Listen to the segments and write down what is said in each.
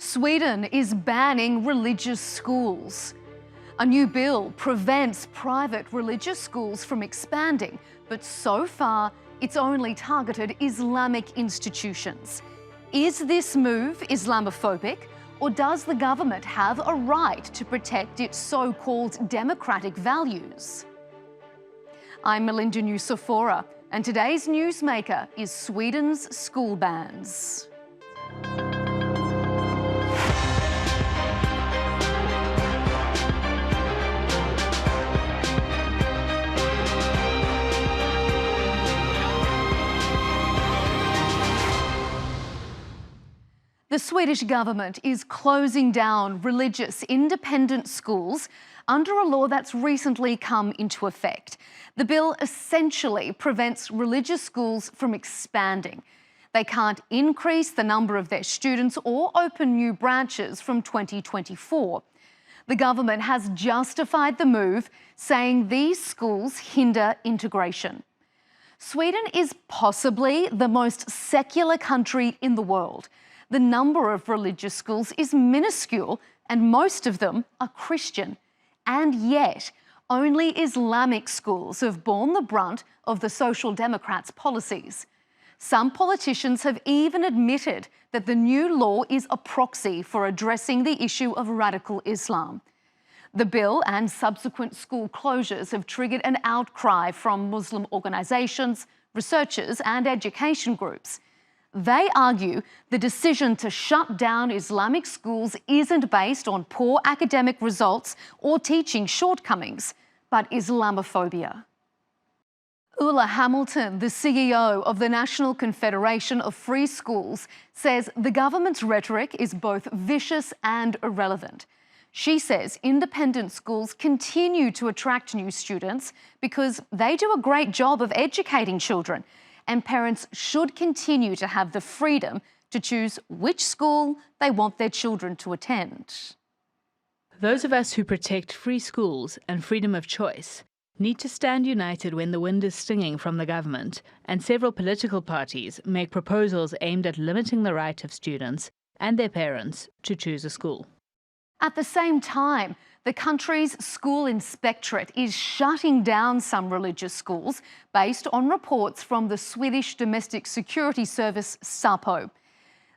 Sweden is banning religious schools. A new bill prevents private religious schools from expanding, but so far it's only targeted Islamic institutions. Is this move Islamophobic, or does the government have a right to protect its so-called democratic values? I'm Melinda Nusafora, and today's newsmaker is Sweden's school bans. The Swedish government is closing down religious independent schools under a law that's recently come into effect. The bill essentially prevents religious schools from expanding. They can't increase the number of their students or open new branches from 2024. The government has justified the move, saying these schools hinder integration. Sweden is possibly the most secular country in the world. The number of religious schools is minuscule, and most of them are Christian. And yet, only Islamic schools have borne the brunt of the Social Democrats' policies. Some politicians have even admitted that the new law is a proxy for addressing the issue of radical Islam. The bill and subsequent school closures have triggered an outcry from Muslim organisations, researchers and education groups. They argue the decision to shut down Islamic schools isn't based on poor academic results or teaching shortcomings, but Islamophobia. Ulla Hamilton, the CEO of the National Confederation of Free Schools, says the government's rhetoric is both vicious and irrelevant. She says independent schools continue to attract new students because they do a great job of educating children, and parents should continue to have the freedom to choose which school they want their children to attend. Those of us who protect free schools and freedom of choice need to stand united when the wind is stinging from the government and several political parties make proposals aimed at limiting the right of students and their parents to choose a school. At the same time, the country's school inspectorate is shutting down some religious schools based on reports from the Swedish domestic security service SAPO.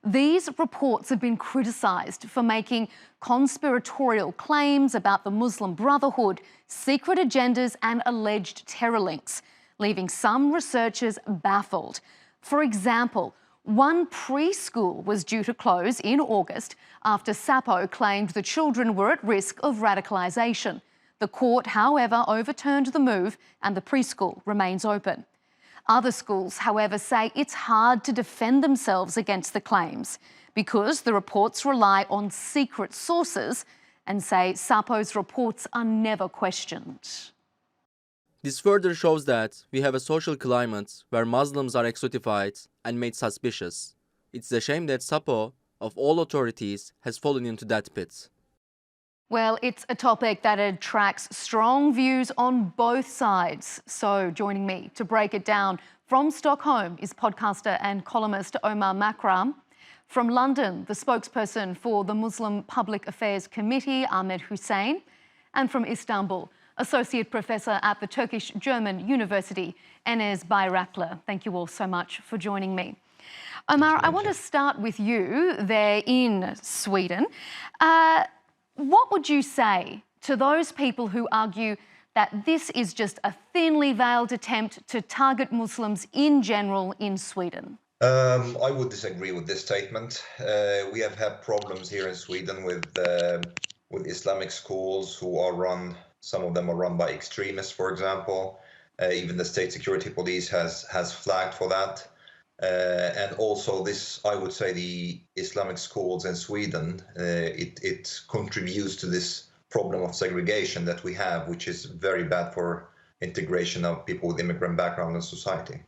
These reports have been criticised for making conspiratorial claims about the Muslim Brotherhood, secret agendas and alleged terror links, leaving some researchers baffled. For example, one preschool was due to close in August after SAPO claimed the children were at risk of radicalisation. The court, however, overturned the move and the preschool remains open. Other schools, however, say it's hard to defend themselves against the claims because the reports rely on secret sources and say SAPO's reports are never questioned. This further shows that we have a social climate where Muslims are exotified and made suspicious. It's a shame that SAPO, of all authorities, has fallen into that pit. Well, it's a topic that attracts strong views on both sides. So joining me to break it down from Stockholm is podcaster and columnist Omar Makram. From London, the spokesperson for the Muslim Public Affairs Committee, Ahammed Hussain. And from Istanbul, Associate Professor at the Turkish-German University, Enes Bayrakli. Thank you all so much for joining me. Omar, I want to start with you there in Sweden. What would you say to those people who argue that this is just a thinly veiled attempt to target Muslims in general in Sweden? I would disagree with this statement. We have had problems here in Sweden with Islamic schools who are run. Some of them are run by extremists, for example. Even the state security police has flagged for that. And also this, I would say, the Islamic schools in Sweden, it contributes to this problem of segregation that we have, which is very bad for integration of people with immigrant background in society.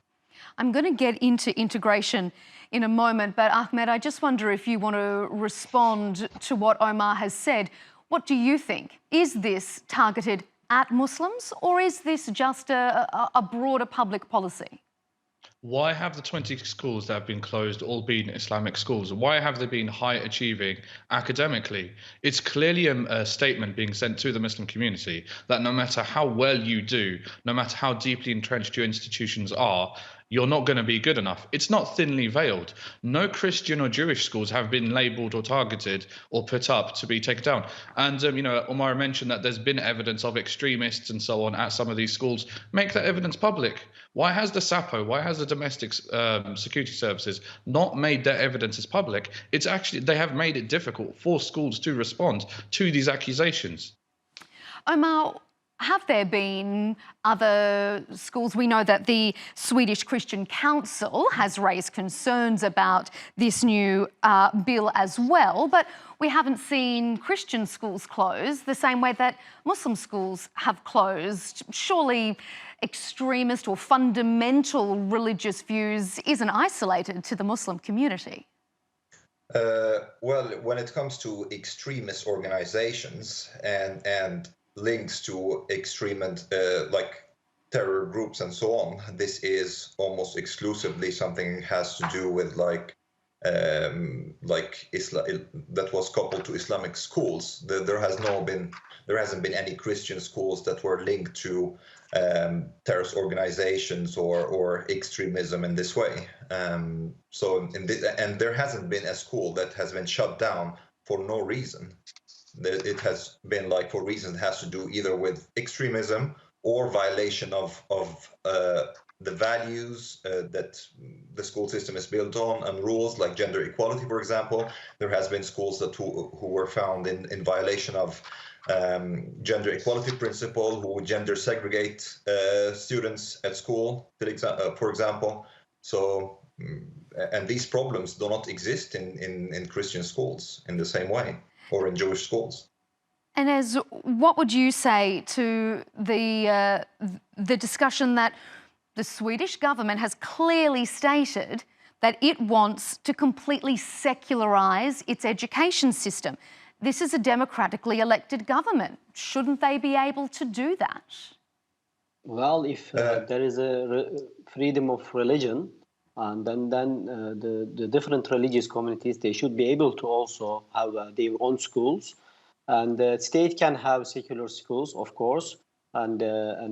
I'm going to get into integration in a moment, but Ahmed, I just wonder if you want to respond to what Omar has said. What do you think? Is this targeted at Muslims, or is this just a broader public policy? Why have the 20 schools that have been closed all been Islamic schools? Why have they been high achieving academically? It's clearly a statement being sent to the Muslim community that no matter how well you do, no matter how deeply entrenched your institutions are, you're not going to be good enough. It's not thinly veiled. No Christian or Jewish schools have been labeled or targeted or put up to be taken down. And, Omar mentioned that there's been evidence of extremists and so on at some of these schools. Make that evidence public. Why has the SAPO, why has the domestic security services not made their evidences public? It's actually, they have made it difficult for schools to respond to these accusations. Omar, have there been other schools? We know that the Swedish Christian Council has raised concerns about this new bill as well, but we haven't seen Christian schools close the same way that Muslim schools have closed. Surely extremist or fundamental religious views isn't isolated to the Muslim community. Well, when it comes to extremist organizations and links to extreme like terror groups and so on, this is almost exclusively something has to do with like Islam that was coupled to Islamic schools. There hasn't been any Christian schools that were linked to terrorist organizations or extremism in this way. And there hasn't been a school that has been shut down for no reason. It has been like for reasons that has to do either with extremism or violation of the values that the school system is built on, and rules like gender equality, for example. There has been schools who were found in violation of gender equality principle, who gender segregate students at school, for example. So, and these problems do not exist in Christian schools in the same way, or in Jewish schools. Enes, what would you say to the discussion that the Swedish government has clearly stated that it wants to completely secularize its education system? This is a democratically elected government. Shouldn't they be able to do that? Well, if there is a freedom of religion, and then the different religious communities, they should be able to also have their own schools. And the state can have secular schools, of course, and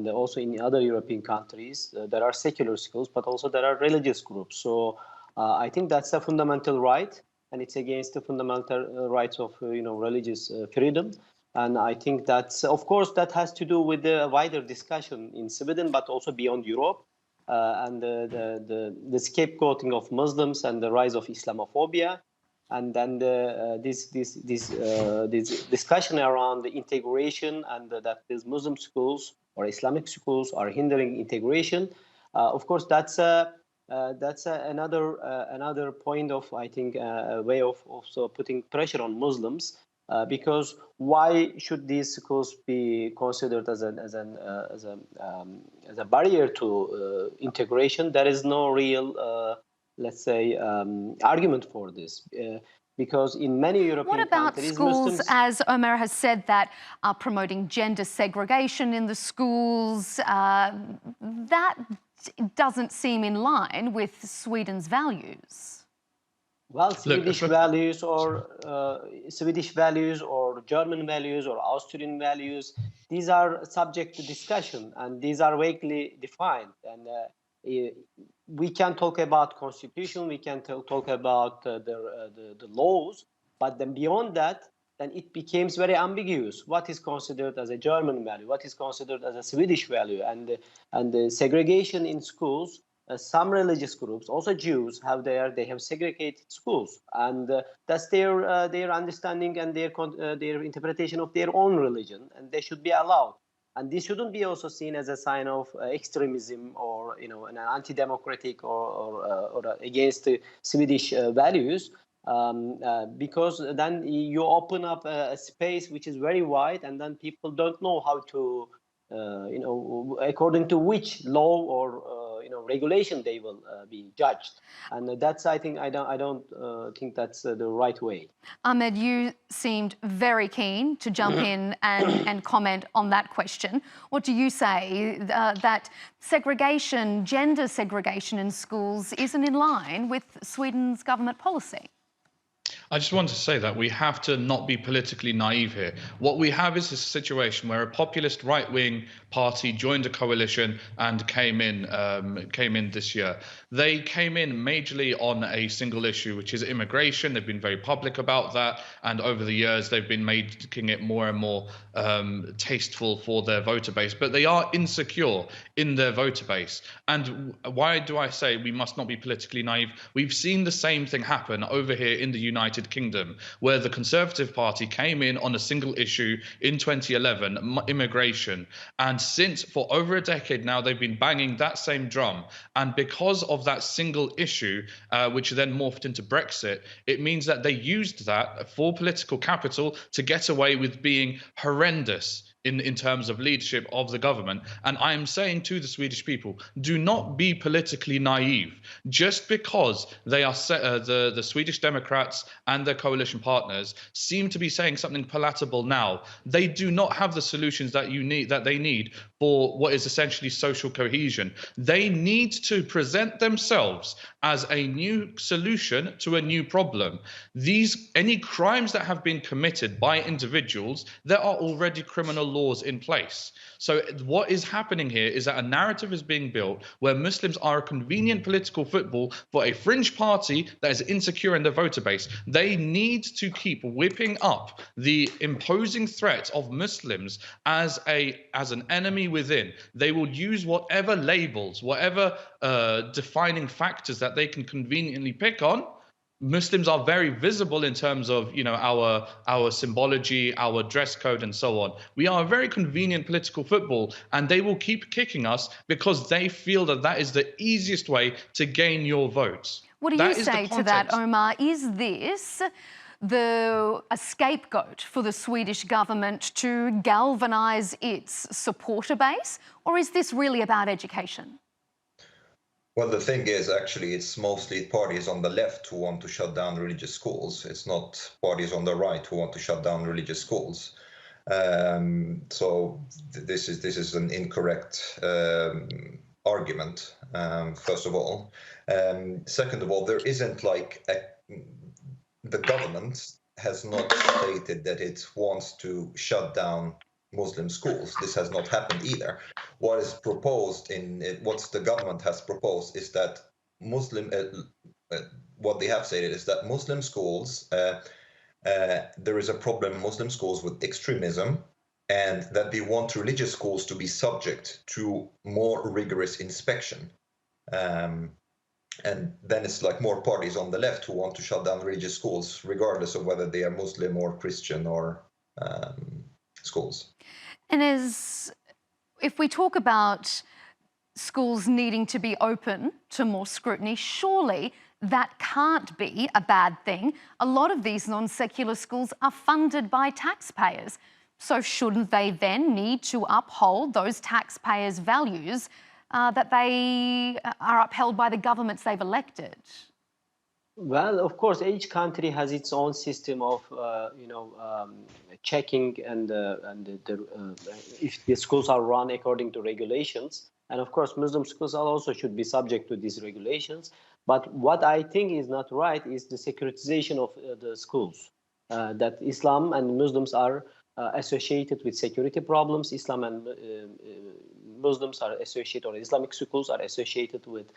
also in other European countries, there are secular schools, but also there are religious groups. So I think that's a fundamental right, and it's against the fundamental rights of religious freedom. And I think that's, of course, that has to do with the wider discussion in Sweden, but also beyond Europe, and the scapegoating of Muslims and the rise of Islamophobia. And then this discussion around the integration and that these Muslim schools or Islamic schools are hindering integration. Of course, that's another point of, I think, a way of also putting pressure on Muslims, because why should these schools be considered as a barrier to integration? There is no real let's say, argument for this. Because in many European countries, what about schools, Muslims, as Omar has said, that are promoting gender segregation in the schools? That doesn't seem in line with Sweden's values. Well, Swedish values or German values or Austrian values, these are subject to discussion, and these are vaguely defined. And we can talk about constitution, we can talk about the laws, but then beyond that, then it becomes very ambiguous. What is considered as a German value? What is considered as a Swedish value? And the segregation in schools, some religious groups, also Jews, they have segregated schools, and that's their understanding and their interpretation of their own religion, and they should be allowed. And this shouldn't be also seen as a sign of extremism or an anti-democratic or against the Swedish values, because then you open up a space which is very wide, and then people don't know how to, according to which law or regulation they will be judged, and that's I don't think that's the right way. Ahmed, you seemed very keen to jump in and comment on that question. What do you say that segregation, gender segregation in schools isn't in line with Sweden's government policy? I just want to say that we have to not be politically naive here. What we have is a situation where a populist right-wing party joined a coalition and came in this year. They came in majorly on a single issue, which is immigration. They've been very public about that, and over the years they've been making it more and more tasteful for their voter base. But they are insecure in their voter base. And why do I say we must not be politically naive? We've seen the same thing happen over here in the United Kingdom, where the Conservative Party came in on a single issue in 2011, immigration. And since for over a decade now, they've been banging that same drum. And because of that single issue, which then morphed into Brexit, it means that they used that for political capital to get away with being horrendous in terms of leadership of the government. And I am saying to the Swedish people, do not be politically naive. Just because they are the Swedish Democrats and their coalition partners seem to be saying something palatable now, they do not have the solutions that they need for what is essentially social cohesion. They need to present themselves as a new solution to a new problem. Any crimes that have been committed by individuals, there are already criminal laws in place. So what is happening here is that a narrative is being built where Muslims are a convenient political football for a fringe party that is insecure in their voter base. They need to keep whipping up the imposing threat of Muslims as an enemy within. They will use whatever labels, whatever defining factors that they can conveniently pick on. Muslims are very visible in terms of, our symbology, our dress code, and so on. We are a very convenient political football, and they will keep kicking us because they feel that is the easiest way to gain your votes. What do you say to that, Omar? Is this a scapegoat for the Swedish government to galvanise its supporter base, or is this really about education? Well, the thing is, actually, it's mostly parties on the left who want to shut down religious schools. It's not parties on the right who want to shut down religious schools. So this is an incorrect argument, first of all. Second of all, there isn't the government has not stated that it wants to shut down Muslim schools. This has not happened either. What is proposed what the government has proposed is that what they have stated is that Muslim schools, there is a problem in Muslim schools with extremism, and that they want religious schools to be subject to more rigorous inspection. And then it's more parties on the left who want to shut down religious schools, regardless of whether they are Muslim or Christian or schools. And if we talk about schools needing to be open to more scrutiny, surely that can't be a bad thing. A lot of these non-secular schools are funded by taxpayers. So shouldn't they then need to uphold those taxpayers' values that they are upheld by the governments they've elected? Well, of course, each country has its own system of, checking and if the schools are run according to regulations. And of course, Muslim schools also should be subject to these regulations. But what I think is not right is the securitization of the schools. That Islam and Muslims are associated with security problems. Islam and Muslims are associated, or Islamic schools are associated with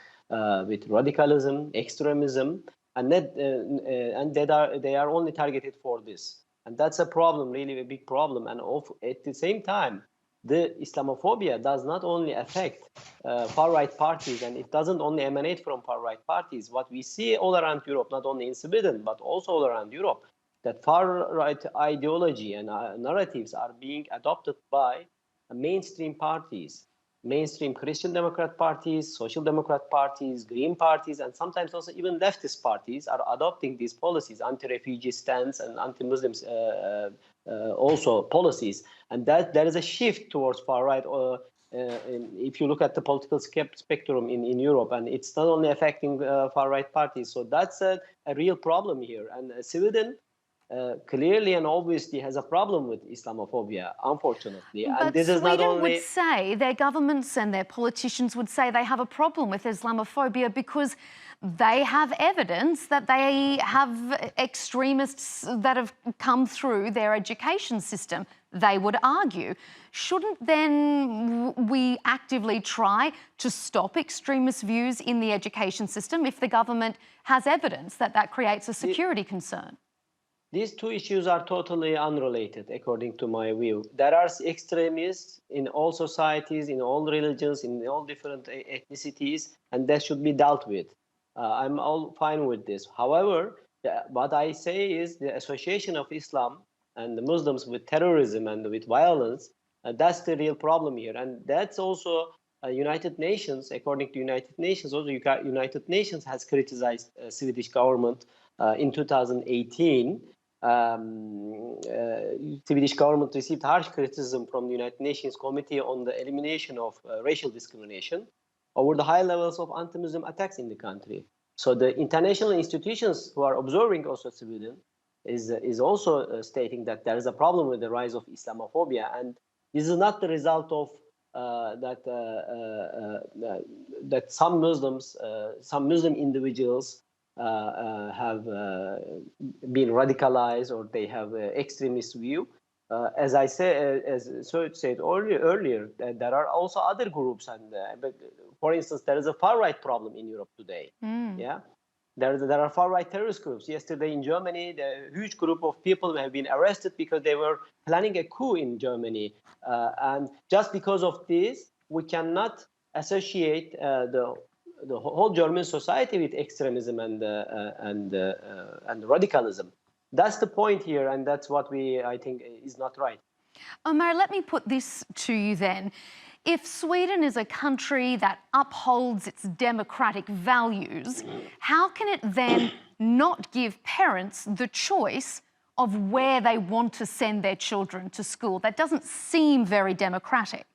radicalism, extremism. And they are only targeted for this, and that's a problem, really a big problem. And at the same time, the Islamophobia does not only affect far-right parties, and it doesn't only emanate from far-right parties. What we see all around Europe, not only in Sweden but also all around Europe, that far-right ideology and narratives are being adopted by mainstream parties. Mainstream Christian Democrat parties, Social Democrat parties, Green parties, and sometimes also even leftist parties are adopting these policies, anti-refugee stance and anti-Muslims also policies. And that there is a shift towards far-right if you look at the political spectrum in Europe, and it's not only affecting far-right parties. So that's a real problem here. And Sweden clearly and obviously has a problem with Islamophobia, unfortunately. But And this is not Sweden would only... say, their governments and their politicians would say they have a problem with Islamophobia because they have evidence that they have extremists that have come through their education system, they would argue. Shouldn't then we actively try to stop extremist views in the education system if the government has evidence that that creates a security concern? These two issues are totally unrelated, according to my view. There are extremists in all societies, in all religions, in all different ethnicities, and that should be dealt with. I'm all fine with this. However, what I say is the association of Islam and the Muslims with terrorism and with violence, that's the real problem here. And that's also United Nations, according to United Nations, also United Nations has criticized Swedish government in 2018. Swedish government received harsh criticism from the United Nations Committee on the Elimination of Racial Discrimination over the high levels of anti-Muslim attacks in the country. So the international institutions who are observing also Sweden is also stating that there is a problem with the rise of Islamophobia, and this is not the result of that some Muslims, some Muslim individuals have been radicalized or they have an extremist view. As I say, as Söğüt said earlier, there are also other groups, and for instance, there is a far-right problem in Europe today. Yeah, there are far-right terrorist groups. Yesterday in Germany, the huge group of people have been arrested because they were planning a coup in Germany, and just because of this, we cannot associate the whole German society with extremism and radicalism. That's the point here, and that's what I think is not right. Omar, let me put this to you then. If Sweden is a country that upholds its democratic values, how can it then not give parents the choice of where they want to send their children to school? That doesn't seem very democratic.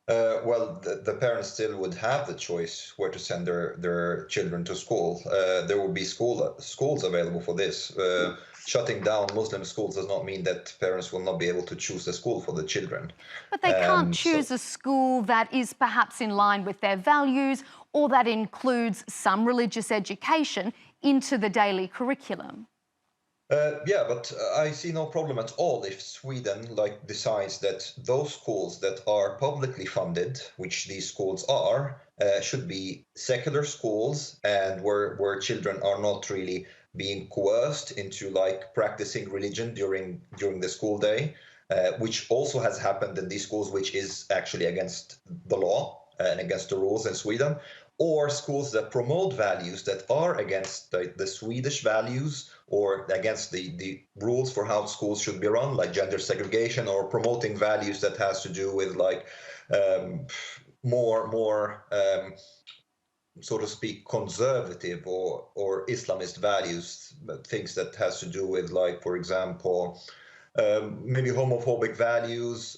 Well, the parents still would have the choice where to send their children to school. There will be schools available for this. Shutting down Muslim schools does not mean that parents will not be able to choose a school for the children. But they can't choose a school that is perhaps in line with their values or that includes some religious education into the daily curriculum. Yeah, but I see no problem at all if Sweden decides that those schools that are publicly funded, which these schools are, should be secular schools and where children are not really being coerced into practicing religion during the school day, which also has happened in these schools, which is actually against the law and against the rules in Sweden, or schools that promote values that are against the Swedish values or against the rules for how schools should be run, like gender segregation, or promoting values that has to do with more so to speak, conservative or Islamist values, things that has to do with, for example, maybe homophobic values,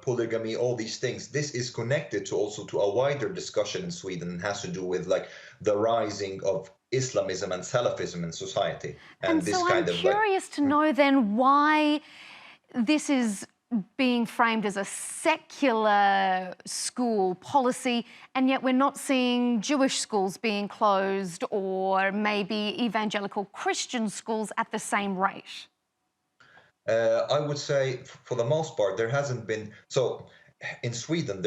polygamy, all these things. This is connected also to a wider discussion in Sweden and has to do with the rising of Islamism and Salafism in society. And this so I'm curious to know then why this is being framed as a secular school policy, and yet we're not seeing Jewish schools being closed or maybe evangelical Christian schools at the same rate. I would say, for the most part, there hasn't been. So, in Sweden,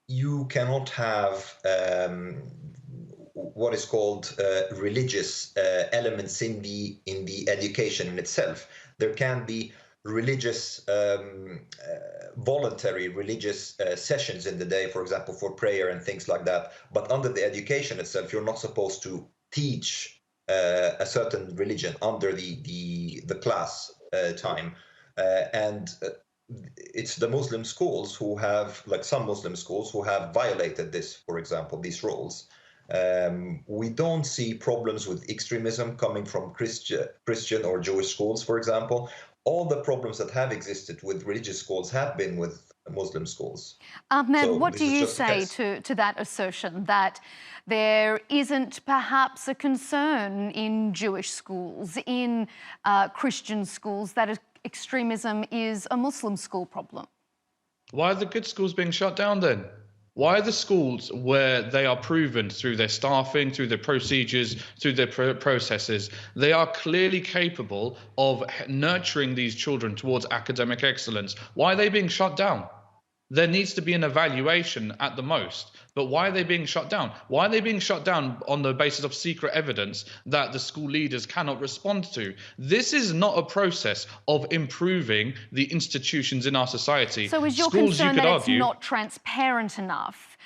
you cannot have what is called religious elements in the education in itself. There can be religious, voluntary religious sessions in the day, for example, for prayer and things like that. But under the education itself, you're not supposed to teach a certain religion under the class time. And it's the Muslim schools who have, some Muslim schools who have violated this, for example, these rules. We don't see problems with extremism coming from Christian or Jewish schools, for example. All the problems that have existed with religious schools have been with Muslim schools. Ahmed, So what this do is you just a say case. to that assertion that there isn't perhaps a concern in Jewish schools, in Christian schools, that extremism is a Muslim school problem? Why are the good schools being shut down then? Why are the schools where they are proven through their staffing, through their procedures, through their processes, they are clearly capable of nurturing these children towards academic excellence? Why are they being shut down? There needs to be an evaluation at the most. But why are they being shut down? Why are they being shut down on the basis of secret evidence that the school leaders cannot respond to? This is not a process of improving the institutions in our society. So is your Schools, you concern could that it's argue, not transparent enough?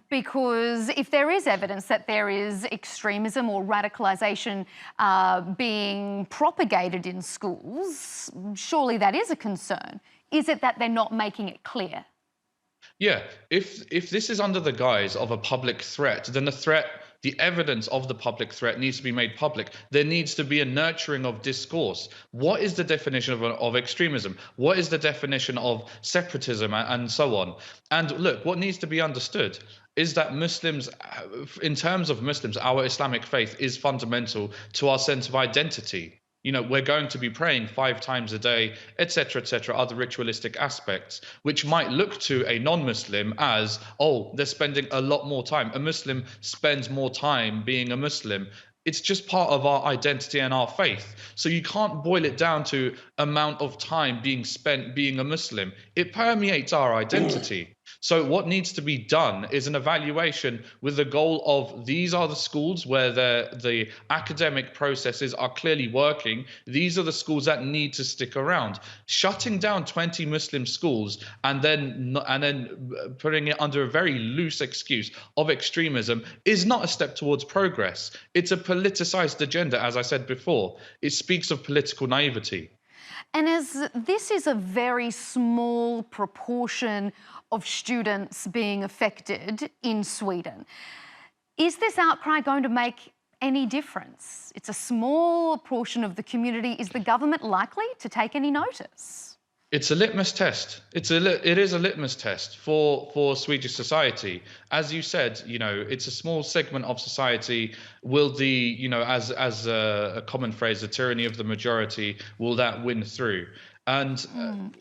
Because if there is evidence that there is extremism or radicalisation being propagated in schools, surely that is a concern. Is it that they're not making it clear? yeah, if this is under the guise of a public threat, then the evidence of the public threat needs to be made public. There needs to be a nurturing of discourse. What is the definition of extremism? What is the definition of separatism and so on? And look, what needs to be understood is that Muslims, in terms of Muslims, our Islamic faith is fundamental to our sense of identity. You know, we're going to be praying 5 times a day, etc., other ritualistic aspects, which might look to a non-Muslim as, oh, they're spending a lot more time. A Muslim spends more time being a Muslim. It's just part of our identity and our faith. So you can't boil it down to amount of time being spent being a Muslim. It permeates our identity. So what needs to be done is an evaluation with the goal of these are the schools where the academic processes are clearly working. These are the schools that need to stick around. Shutting down 20 Muslim schools and then putting it under a very loose excuse of extremism is not a step towards progress. It's a politicized agenda, as I said before. It speaks of political naivety. And as this is a very small proportion of students being affected in Sweden, is this outcry going to make any difference? It's a small portion of the community. Is the government likely to take any notice? It's a litmus test. It is a litmus test for Swedish society. As you said, you know, it's a small segment of society. Will as a common phrase, the tyranny of the majority, will that win through? And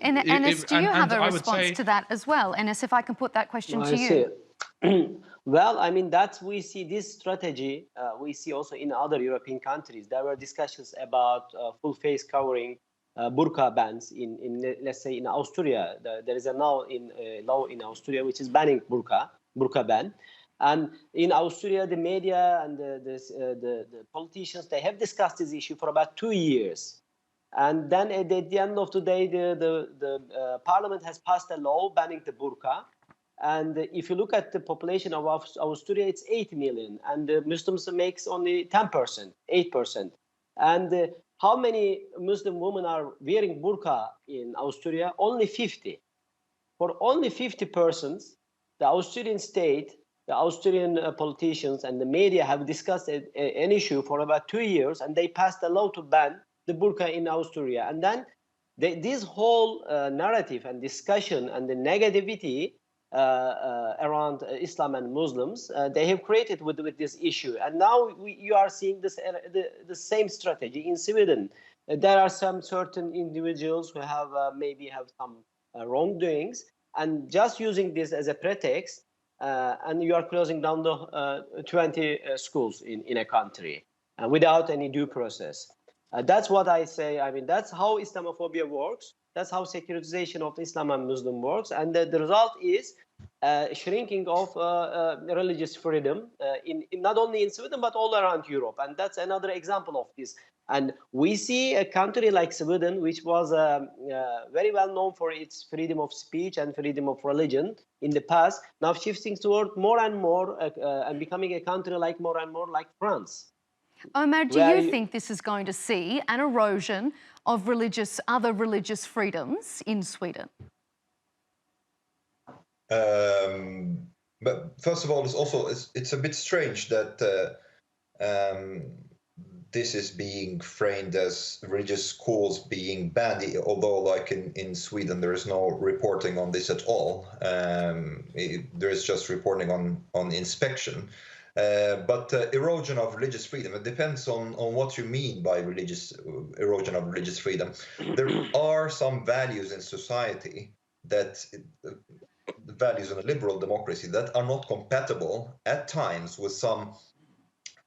Enes, do you have a response to that as well? Enes, if I can put that question to you. Well, I mean, we see this strategy, we see also in other European countries. There were discussions about full face covering, burqa bans in let's say in Austria. There is a law in Austria which is banning burqa ban. And in Austria, the media and the politicians, they have discussed this issue for about 2 years. And then at the end of the day, the parliament has passed a law banning the burqa. And if you look at the population of Austria, it's 8 million, and the Muslims makes only 10%, 8%. And how many Muslim women are wearing burqa in Austria? Only 50. For only 50 persons, the Austrian state, the Austrian politicians and the media have discussed an issue for about 2 years, and they passed a law to ban the burqa in Austria. And then this whole narrative and discussion and the negativity around Islam and Muslims, they have created with this issue. And now you are seeing this the same strategy in Sweden. There are some certain individuals who have maybe have some wrongdoings, and just using this as a pretext, and you are closing down the 20 schools in a country without any due process. That's what I say. I mean, that's how Islamophobia works. That's how securitization of Islam and Muslim works. And the result is shrinking of religious freedom, in not only in Sweden, but all around Europe. And that's another example of this. And we see a country like Sweden, which was very well known for its freedom of speech and freedom of religion in the past, now shifting toward more and more and becoming a country like more and more like France. Omar, do you think this is going to see an erosion of other religious freedoms in Sweden? But first of all, it's a bit strange that this is being framed as religious schools being banned, although like in Sweden there is no reporting on this at all. There is just reporting on inspection. But erosion of religious freedom, it depends on what you mean by erosion of religious freedom. There are some values in society that values in a liberal democracy that are not compatible at times with some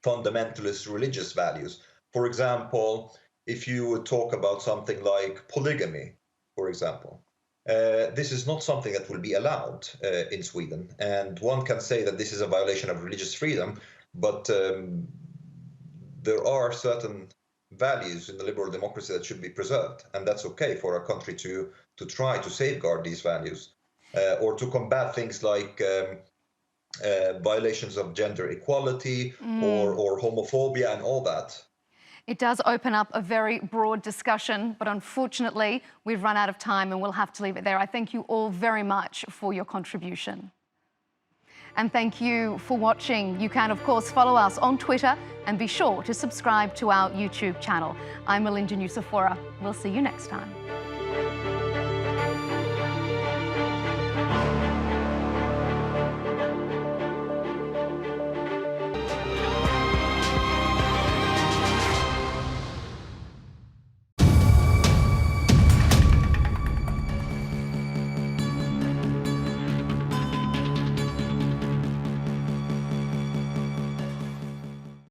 fundamentalist religious values. For example, if you would talk about something like polygamy, for example, this is not something that will be allowed in Sweden. And one can say that this is a violation of religious freedom, but there are certain values in the liberal democracy that should be preserved. And that's okay for a country to try to safeguard these values or to combat things like violations of gender equality or homophobia and all that. It does open up a very broad discussion, but unfortunately, we've run out of time and we'll have to leave it there. I thank you all very much for your contribution. And thank you for watching. You can, of course, follow us on Twitter and be sure to subscribe to our YouTube channel. I'm Melinda Nusafora. We'll see you next time.